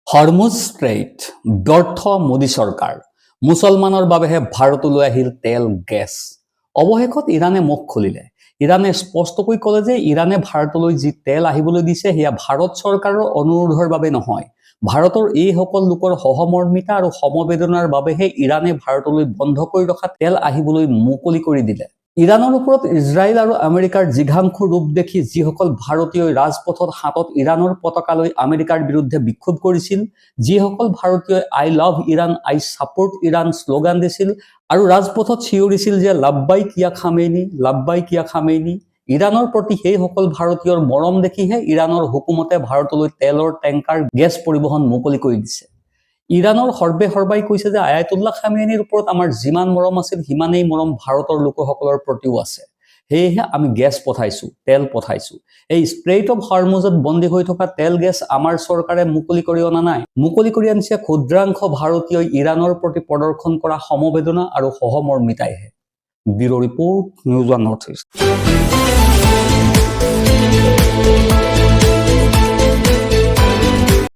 Hormuz straight ব্যৰ্থ মোদী চৰকাৰ মুছলমানৰ বাবেহে ভাৰতলৈ আহিল তেল গেছ অৱশেষত ইৰাণে মুখ খুলিলে ইৰাণে স্পষ্টকৈ ক'লে যে ইৰাণে ভাৰতলৈ যি তেল আহিবলৈ দিছে সেয়া ভাৰত চৰকাৰৰ অনুৰোধৰ বাবে নহয় ভাৰতৰ এই সকল লোকৰ সহমৰ্মিতা আৰু সমবেদনাৰ বাবেহে ইৰাণে ভাৰতলৈ বন্ধ কৰি ৰখা তেল আহিবলৈ মুকলি কৰি দিলে ইৰাণৰ ওপৰত ইজৰাইল আৰু আমেৰিকাৰ জিঘাংসু ৰূপ দেখি যিসকল ভাৰতীয় ৰাজপথত হাতত ইৰাণৰ পতাকা লৈ আমেৰিকাৰ বিৰুদ্ধে বিক্ষোভ কৰিছিল যিসকল ভাৰতীয় I love Iran I support Iran slogan দিছিল আৰু ৰাজপথত চিঞৰিছিল যে লাব্বাইক ইয়া খামেইনি ইৰাণৰ প্ৰতি সেই সকল ভাৰতীয়ৰ মৰম দেখিহে ইৰাণৰ হুকুমতে ভাৰতলৈ তেলৰ টেংকাৰ গেছ পৰিবহণ মুকলি কৰি দিছে ইৰাণৰ সৰ্বাই কৈছে যে আয়াতুল্লাহ খামেইনিৰ ওপৰত আমাৰ যিমান মৰম আছিল সিমানেই মৰম ভাৰতৰ লোকসকলৰ প্ৰতিও আছে সেয়েহে আমি গেছ পঠাইছো তেল পঠাইছো এই ষ্ট্ৰেইট অফ হৰমুজত বন্দী হৈ থকা তেল গেছ আমাৰ চৰকাৰে মুকলি কৰি অনা নাই মুকলি কৰি আনিছে ক্ষুদ্ৰাংশ ভাৰতীয় ইৰাণৰ প্ৰতি প্ৰদৰ্শন কৰা সমবেদনা আৰু সহমৰ্মিতাইহে bureau report news one north east